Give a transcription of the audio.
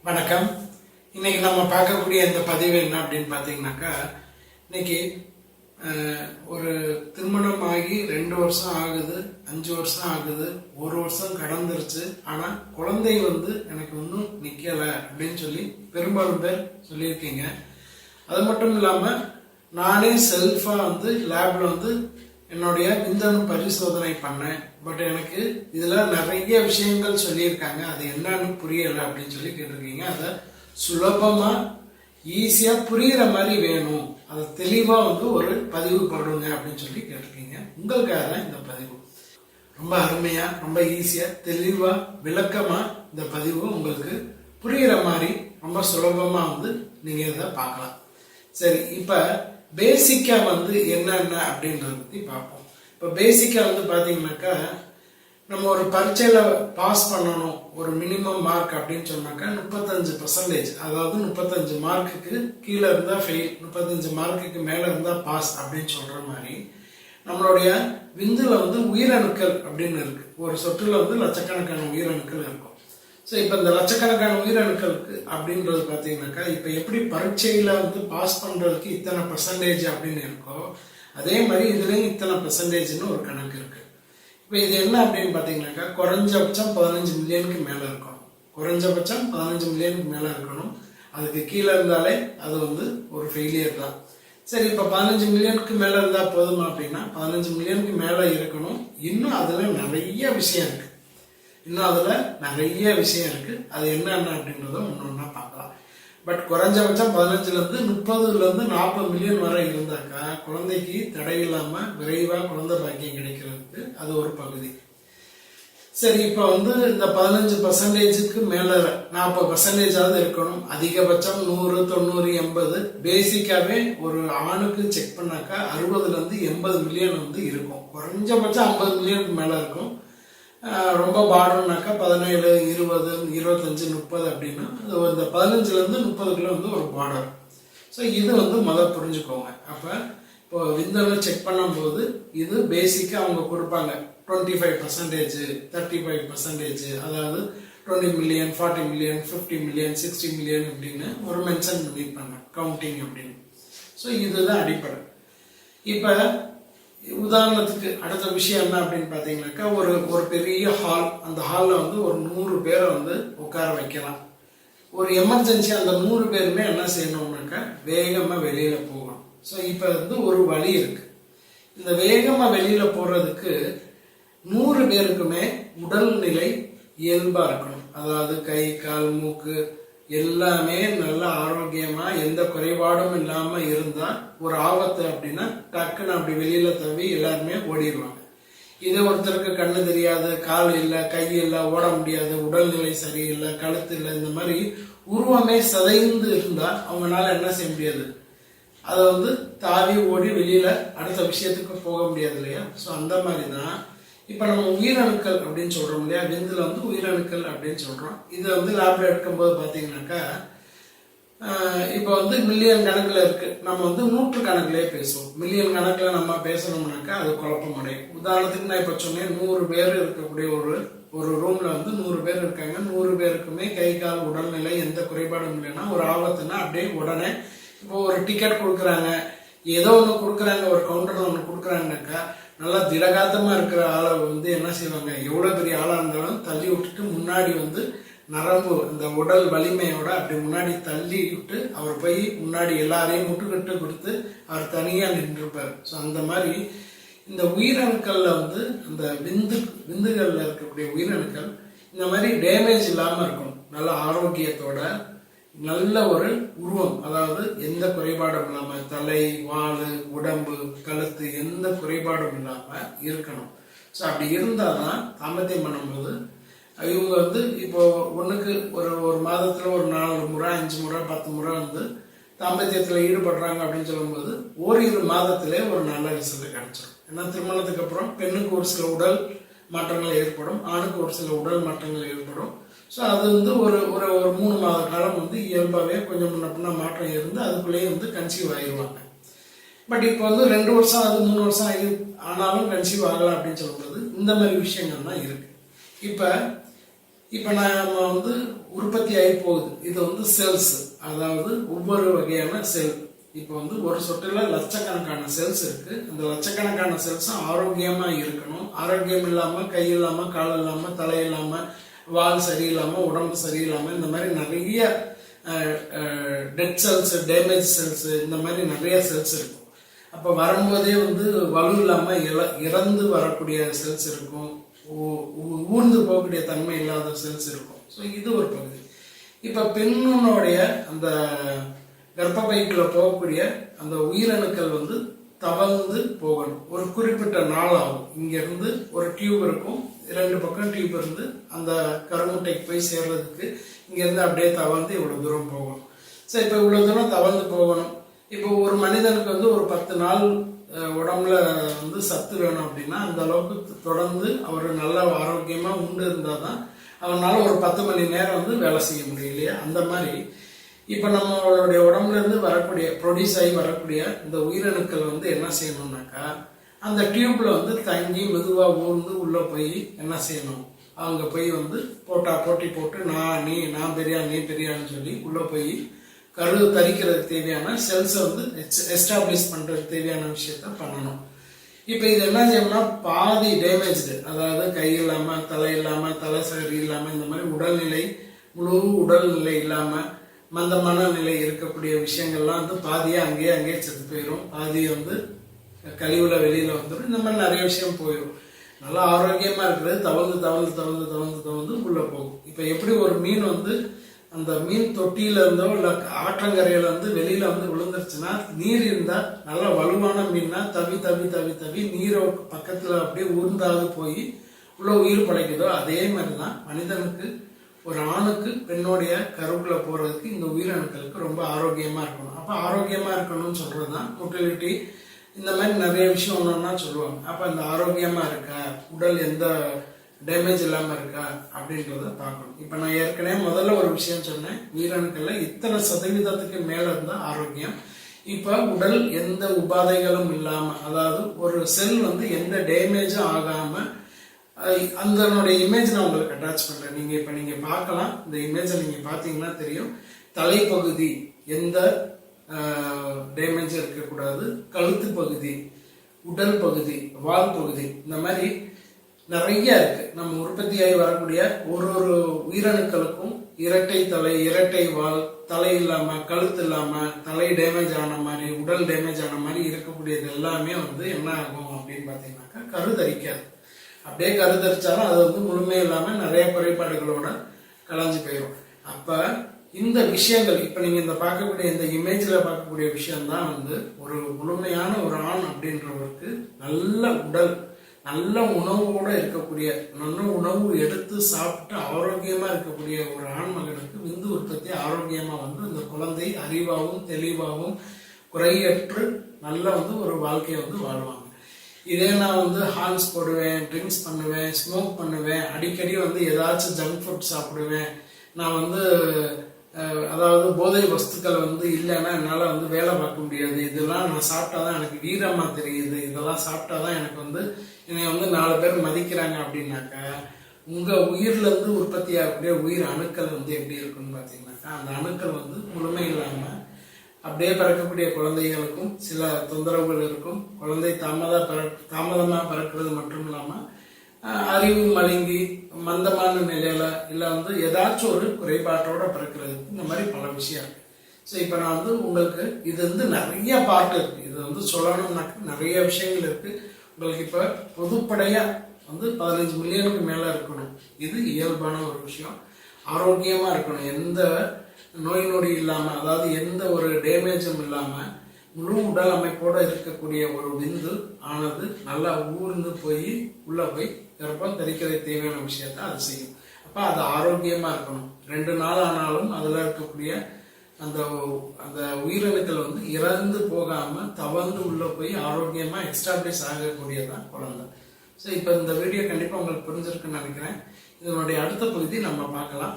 வணக்கம். இன்னைக்கு நம்ம பார்க்கக்கூடிய இந்த பதிவு என்ன அப்படின்னு பார்த்தீங்கன்னாக்கா, இன்னைக்கு ஒரு திருமணம் ஆகி 2 வருஷம் ஆகுது, 5 வருஷம் ஆகுது, 1 வருஷம் கடந்துருச்சு. ஆனா குழந்தை எனக்கு இன்னும் நிக்கல அப்படின்னு சொல்லி பெரும்பாலும் பேர் சொல்லியிருக்கீங்க. அது மட்டும் இல்லாம நானே செல்ஃபா லேப்ல என்னுடைய விந்தணு பரிசோதனை பண்ணேன். பட் எனக்கு இதுல நிறைய விஷயங்கள் சொல்லியிருக்காங்க, அது என்னன்னு புரியல அப்படின்னு சொல்லி கேட்டிருக்கீங்க. அதை சுலபமா ஈஸியா புரியுற மாதிரி வேணும், அதை தெளிவா ஒரு பதிவு போடுங்க அப்படின்னு சொல்லி கேட்டிருக்கீங்க. உங்களுக்காக தான் இந்த பதிவு. ரொம்ப அருமையா, ரொம்ப ஈஸியா, தெளிவா, விளக்கமா இந்த பதிவு உங்களுக்கு புரியுற மாதிரி ரொம்ப சுலபமா நீங்க இதை பார்க்கலாம். சரி, இப்ப பேசிக்கா என்னென்ன அப்படின்றத பத்தி பார்ப்போம். இப்ப பேசிக்கா பாத்தீங்கன்னாக்கா, நம்ம ஒரு பரீட்சையில பாஸ் பண்ணணும், ஒரு மினிமம் மார்க் அப்படின்னு சொன்னாக்கா 35%, அதாவது 35 மார்க்குக்கு கீழே இருந்தா ஃபெயில், 35 மார்க்குக்கு மேல இருந்தா பாஸ் அப்படின்னு சொல்ற மாதிரி நம்மளுடைய விந்துல உயிரணுக்கள் அப்படின்னு இருக்கு. ஒரு சொட்டுல லட்சக்கணக்கான உயிரணுக்கள் இருக்கும். ஸோ இப்போ இந்த லட்சக்கணக்கான உயிரணுக்களுக்கு அப்படின்றது பார்த்தீங்கன்னாக்கா, இப்போ எப்படி பரீட்சையில பாஸ் பண்றதுக்கு இத்தனை பர்சன்டேஜ் அப்படின்னு இருக்கோ, அதே மாதிரி இதுலயும் இத்தனை பர்சன்டேஜ்னு ஒரு கணக்கு இருக்கு. இப்போ இது என்ன அப்படின்னு பார்த்தீங்கன்னாக்கா, குறைஞ்சபட்சம் 15 மில்லியனுக்கு மேல இருக்கணும். குறைஞ்சபட்சம் 15 மில்லியனுக்கு மேல இருக்கணும். அதுக்கு கீழே இருந்தாலே அது ஒரு ஃபெயிலியர் தான். சரி, இப்போ 15 மில்லியனுக்கு மேல இருந்தா போதுமா அப்படின்னா, 15 மில்லியனுக்கு மேல இருக்கணும். இன்னும் அதுல நிறைய விஷயம் இருக்கு. அது என்னென்ன அப்படின்றத ஒன்னொன்னா பார்க்கலாம். பட் குறைஞ்சபட்சம் 15ல இருந்து 30ல இருந்து 40 மில்லியன் வரை இருந்தாக்கா குழந்தைக்கு தடை இல்லாம விரைவா குழந்தை பாக்கியம் கிடைக்கிறதுக்கு அது ஒரு பகுதி. சரி, இப்ப இந்த 15%க்கு மேல 40% இருக்கணும். அதிகபட்சம் 100, 90, 80. பேசிக்காவே ஒரு ஆணுக்கு செக் பண்ணாக்கா 60ல இருந்து 80 மில்லியன் இருக்கும். குறைஞ்சபட்சம் 50 மில்லியனுக்கு மேல இருக்கும். ரொம்ப பார்டர்னாக்கா 17, 20, 25, 30 அப்படின்னா இந்த 15ல இருந்து 30க்குள்ள ஒரு பார்டர். ஸோ இது முதல் புரிஞ்சுக்கோங்க. அப்ப இப்போ விந்தணு செக் பண்ணும்போது இது பேசிக்கா அவங்க கொடுப்பாங்க 25%, 35%, அதாவது 20 மில்லியன், 40 மில்லியன், 50 மில்லியன், 60 மில்லியன் அப்படின்னு ஒரு மென்ஷன் பண்ணிருப்பாங்க, கவுண்டிங் அப்படின்னு. ஸோ இதுதான் அடிப்படை. இப்ப உதாரணத்துக்கு அடுத்த விஷயம் என்ன அப்படின்னு பாத்தீங்கன்னாக்கா, ஒரு பெரிய ஹால். அந்த ஹால்ல ஒரு 100 பேரை உட்கார வைக்கலாம். ஒரு எமர்ஜென்சி அந்த 100 பேருமே என்ன செய்யணும்னாக்கா வேகமா வெளியில போகணும். ஸோ இப்ப ஒரு வழி இருக்கு. இந்த வேகமா வெளியில போறதுக்கு 100 பேருக்குமே உடல்நிலை இயல்பா இருக்கணும். அதாவது கை, கால், மூக்கு எல்லாமே நல்ல ஆரோக்கியமா எந்த குறைபாடும் இல்லாம இருந்தா ஒரு ஆபத்து அப்படின்னா டக்குன்னு அப்படி வெளியில தவி எல்லாருமே ஓடிடுவாங்க. இது ஒருத்தருக்கு கண்ணு தெரியாது, கால் இல்லை, கை இல்லை, ஓட முடியாது, உடல்நிலை சரியில்லை, கழுத்து இல்லை, இந்த மாதிரி உருவமே சிதைந்து இருந்தா அவங்களால என்ன செய்ய முடியாது, அதை தாவி ஓடி வெளியில அடுத்த விஷயத்துக்கு போக முடியாது இல்லையா. ஸோ அந்த மாதிரி தான் இப்ப நம்ம உயிரணுக்கள் அப்படின்னு சொல்றோம் இல்லையா, விந்துல உயிரணுக்கள் அப்படின்னு சொல்றோம். இது லேப்ல எடுக்கும்போது பாத்தீங்கன்னாக்கா, இப்ப மில்லியன் கணக்குல இருக்கு. நம்ம 100 கணக்குலயே பேசுவோம். மில்லியன் கணக்குல நம்ம பேசணும்னாக்கா அது குழப்பம் அடையும். உதாரணத்துக்கு நான் இப்ப சொன்னேன், 100 பேர் இருக்கக்கூடிய ஒரு ரூம்ல 100 பேர் இருக்காங்க. 100 பேருக்குமே கை, கால், உடல்நிலை எந்த குறைபாடும் இல்லைன்னா ஒரு ஆபத்துனா அப்படியே உடனே இப்போ ஒரு டிக்கெட் கொடுக்குறாங்க, ஏதோ ஒண்ணு கொடுக்குறாங்க, ஒரு கவுண்டர்ல ஒண்ணு கொடுக்குறாங்கனாக்கா நல்லா திடகாத்தமா இருக்கிற ஆளை என்ன செய்வாங்க, எவ்வளவு பெரிய ஆளா இருந்தாலும் தள்ளி விட்டுட்டு முன்னாடி நரம்பு அந்த உடல் வலிமையோட அப்படி முன்னாடி தள்ளி விட்டு அவர் போய் முன்னாடி எல்லாரையும் முட்டுக்கட்டு கொடுத்து அவர் தனியா நின்றுப்பார். ஸோ அந்த மாதிரி இந்த உயிரணுக்கள்ல அந்த விந்துகள்ல இருக்கக்கூடிய உயிரணுக்கள் இந்த மாதிரி டேமேஜ் இல்லாம இருக்கணும். நல்ல ஆரோக்கியத்தோட நல்ல ஒரு உருவம், அதாவது எந்த குறைபாடும் இல்லாம தலை, வால், உடம்பு, கழுத்து எந்த குறைபாடும் இல்லாம இருக்கணும். ஸோ அப்படி இருந்தாதான் தாம்பத்தியம் பண்ணும்போது இவங்க இப்போ ஒண்ணுக்கு ஒரு மாதத்துல ஒரு 4 முறை, 5 முறை, 10 முறை தாம்பத்தியத்துல ஈடுபடுறாங்க அப்படின்னு சொல்லும்போது ஓரிரு மாதத்திலே ஒரு நல்ல ரிசல்ட் கிடைச்சிடும். ஏன்னா திருமணத்துக்கு அப்புறம் பெண்ணுக்கு ஒரு சில உடல் மாற்றங்கள் ஏற்படும், ஆணுக்கு ஒரு சில உடல் மாற்றங்கள் ஏற்படும். ஸோ அது ஒரு ஒரு 3 மாத காலம் இயல்பாகவே கொஞ்சம் முன்ன பின்ன மாற்றம் இருந்து அதுக்குள்ளேயே கன்சீவ் ஆயிடுவாங்க. பட் இப்போ 2 வருஷம் அது 3 வருஷம் ஆனாலும் கன்சீவ் ஆகலாம் அப்படின்னு சொல்லும்போது இந்த மாதிரி விஷயங்கள் தான் இருக்கு. இப்ப இப்போ நம்ம வந்து உற்பத்தி ஆகி போகுது. இது வந்து செல்ஸ், அதாவது ஒவ்வொரு வகையான செல். இப்போ வந்து ஒரு சொட்டில் லட்சக்கணக்கான செல்ஸ் இருக்கு. அந்த லட்சக்கணக்கான செல்ஸும் ஆரோக்கியமா இருக்கணும். ஆரோக்கியம் இல்லாம, கை இல்லாம, கால் இல்லாம, தலை இல்லாம, வால் சரியில்லாம, உடம்பு சரியில்லாம, இந்த மாதிரி நிறைய டெட் செல்ஸ், டேமேஜ் செல்ஸ், இந்த மாதிரி நிறைய செல்ஸ் இருக்கும். அப்போ வரும்போதே வந்து வலு இல்லாம இறந்து வரக்கூடிய செல்ஸ் இருக்கும். ஊர்ந்து போகக்கூடிய தன்மை இல்லாத செல்ஸ் இருக்கும். ஸோ இது ஒரு பகுதி. இப்போ பெண்ணுடைய அந்த கர்ப்பப்பைக்குள்ள போகக்கூடிய அந்த உயிரணுக்கள் வந்து தவழ்ந்து போகணும். ஒரு குறிப்பிட்ட நாள் ஆகும். இங்கிருந்து ஒரு டியூப் இருக்கும், 2 பக்கம் டியூப் இருந்து அந்த கருமுட்டைக்கு போய் சேர்றதுக்கு இங்கிருந்து அப்படியே தவழ்ந்து இவ்வளவு தூரம் போகணும். ஸோ இப்போ இவ்வளவு தூரம் தவழ்ந்து போகணும். இப்போ ஒரு மனிதனுக்கு வந்து ஒரு 10 நாள் உடம்புல வந்து சத்து வேணும் அப்படின்னா அந்த அளவுக்கு தொடர்ந்து அவர் நல்ல ஆரோக்கியமா உண்டு இருந்தால் தான் அவனால ஒரு 10 மணி நேரம் வந்து வேலை செய்ய முடியும் இல்லையா? அந்த மாதிரி இப்போ நம்மளுடைய உடம்புல இருந்து வரக்கூடிய ப்ரொடியூஸ் ஆகி வரக்கூடிய இந்த உயிரணுக்கள் வந்து என்ன செய்யணும்னாக்கா அந்த டியூப்ல வந்து தங்கி மெதுவா ஊர்ந்து உள்ள போய் என்ன செய்யணும், அவங்க போய் வந்து போட்டி போட்டு நான் பெரியா நீ பெரியான்னு சொல்லி உள்ள போய் கரு தரிக்கிறதுக்கு தேவையான செல்ஸை வந்து எஸ்டாப்ளிஷ் பண்றதுக்கு தேவையான விஷயத்த பண்ணணும். இப்போ இது என்ன செய்யணும்னா பாதி டேமேஜ்டு, அதாவது கை இல்லாம, தலை இல்லாம, தலை சரி இல்லாம, இந்த மாதிரி உடல்நிலை முழு உடல்நிலை இல்லாம மந்தமான நிலை இருக்கக்கூடிய விஷயங்கள்லாம் வந்து பாதியா அங்கேயே செத்து போயிடும். பாதி வந்து கழிவுல வெளியில வந்துடும். இந்த மாதிரி நிறைய விஷயம் போயிடும். நல்லா ஆரோக்கியமா இருக்கிறது தவழ்ந்து உள்ள போகும். இப்ப எப்படி ஒரு மீன் வந்து அந்த மீன் தொட்டியில இருந்தோ இல்ல ஆற்றங்கரையில வந்து வெளியில வந்து விழுந்துருச்சுன்னா, நீர் இருந்தா நல்ல வலுவான மீன்னா தவி நீரை பக்கத்துல அப்படியே ஊர்ந்தாவது போய் உள்ள உயிர் படைக்குதோ, அதே மாதிரிதான் மனிதனுக்கு ஒரு ஆணுக்கு பெண்ணுடைய கருவுக்குள்ள போறதுக்கு இந்த உயிரணுக்களுக்கு ரொம்ப ஆரோக்கியமா இருக்கணும். அப்ப ஆரோக்கியமா இருக்கணும்னு சொல்றதுதான் மொட்டிலிட்டி. இந்த மாதிரி நிறைய விஷயம் ஒன்னொன்னா சொல்லுவாங்க. அப்ப இந்த ஆரோக்கியமா இருக்கா, உடல் எந்த டேமேஜ் இல்லாம இருக்கா அப்படின்றத பார்க்கணும். இப்ப நான் ஏற்கனவே முதல்ல ஒரு விஷயம் சொன்னேன், உயிரணுக்கள்ல இத்தனை சதவீதத்துக்கு மேல இருந்தா ஆரோக்கியம். இப்ப உடல் எந்த உபாதைகளும் இல்லாம, அதாவது ஒரு செல் வந்து எந்த டேமேஜும் ஆகாம, அதனுடைய இமேஜ் நான் உங்களுக்கு அட்டாச் பண்றேன். நீங்க பார்க்கலாம். இந்த இமேஜை நீங்க பாத்தீங்கன்னா தெரியும். தலைப்பகுதி எந்த டேமேஜ் இருக்கக்கூடாது, கழுத்து பகுதி, உடல் பகுதி, வால் பகுதி, இந்த மாதிரி நிறைய இருக்கு. நம்ம உற்பத்தியாகி வரக்கூடிய ஒரு உயிரணுக்களுக்கும் இரட்டை தலை, இரட்டை வால், தலை இல்லாம, கழுத்து இல்லாம, தலை டேமேஜ் ஆன மாதிரி, உடல் டேமேஜ் ஆன மாதிரி இருக்கக்கூடியது எல்லாமே வந்து என்ன ஆகும் அப்படின்னு பாத்தீங்கன்னாக்கா கருதரிக்காது. அப்படியே கருதரிச்சாலும் அது வந்து முழுமை இல்லாம நிறைய குறைபாடுகளோட கலைஞ்சு போயிடும். அப்ப இந்த விஷயங்கள் இப்ப நீங்க இந்த பார்க்கக்கூடிய இந்த இமேஜ்ல பார்க்கக்கூடிய விஷயம்தான் வந்து ஒரு முழுமையான ஒரு ஆண் அப்படின்றவருக்கு நல்ல உடல், நல்ல உணவோட இருக்கக்கூடிய, நல்ல உணவு எடுத்து சாப்பிட்டு ஆரோக்கியமா இருக்கக்கூடிய ஒரு ஆண் மகனுக்கு விந்து உற்பத்தி ஆரோக்கியமா வந்து இந்த குழந்தை அறிவாகவும் தெளிவாகவும் குறையற்று நல்ல வந்து ஒரு வாழ்க்கையை வந்து வாழ்வாங்க. இதே நான் வந்து ஹார்ன்ஸ் போடுவேன், ட்ரிங்க்ஸ் பண்ணுவேன், ஸ்மோக் பண்ணுவேன், அடிக்கடி வந்து ஏதாச்சும் ஜங்க் ஃபுட் சாப்பிடுவேன், நான் வந்து அதாவது போதை வஸ்துக்கள் வந்து இல்லைன்னா என்னால் வந்து வேலை பார்க்க முடியாது, இதெல்லாம் நான் சாப்பிட்டாதான் எனக்கு வீரமா தெரியுது, இதெல்லாம் சாப்பிட்டாதான் எனக்கு வந்து என்னை வந்து 4 பேர் மதிக்கிறாங்க அப்படின்னாக்கா, உங்க உயிர்ல இருந்து உற்பத்தி ஆகக்கூடிய உயிர் அணுக்கள் வந்து எப்படி இருக்குன்னு பாத்தீங்கன்னாக்கா, அந்த அணுக்கள் வந்து முழுமை இல்லாம அப்படியே பிறக்கக்கூடிய குழந்தைகளுக்கும் சில தொந்தரவுகள் இருக்கும். குழந்தை தாமதமா பிறக்கிறது மட்டும் இல்லாம அறிவு மழுங்கி மந்தமான நிலையில இல்ல வந்து ஏதாச்சும் ஒரு குறைபாட்டோட பிறக்கிறது, இந்த மாதிரி பல விஷயம் இருக்கு. ஸோ இப்போ நான் வந்து உங்களுக்கு இது வந்து நிறைய பார்ட் இருக்கு. இது வந்து சொல்லணும்னாக்க நிறைய விஷயங்கள் இருக்கு. உங்களுக்கு இப்ப பொதுப்படையா வந்து 15 மில்லியனுக்கு மேல இருக்கணும். இது இயல்பான ஒரு விஷயம். ஆரோக்கியமா இருக்கணும், எந்த நோய் நொடி இல்லாம, அதாவது எந்த ஒரு டேமேஜும் இல்லாம முழு உடல் அமைப்போட இருக்கக்கூடிய ஒரு விந்து ஆனது நல்லா ஊர்ந்து போய் உள்ள போய் கர்ப்பம் தரிக்கிறதுக்கு தேவையான விஷயத்த அது செய்யும். அப்ப அது ஆரோக்கியமா இருக்கணும். 2 நாள் ஆனாலும் அதுல இருக்கக்கூடிய அந்த அந்த உயிரணுக்கள் வந்து இறந்து போகாம தவழ்ந்து உள்ள போய் ஆரோக்கியமா எஸ்டாப்ளிஷ் ஆகக்கூடியதான் குழந்தை. ஸோ இப்போ இந்த வீடியோ கண்டிப்பா உங்களுக்கு புரிஞ்சிருக்குன்னு நினைக்கிறேன். இதனுடைய அடுத்த பகுதி நம்ம பார்க்கலாம்.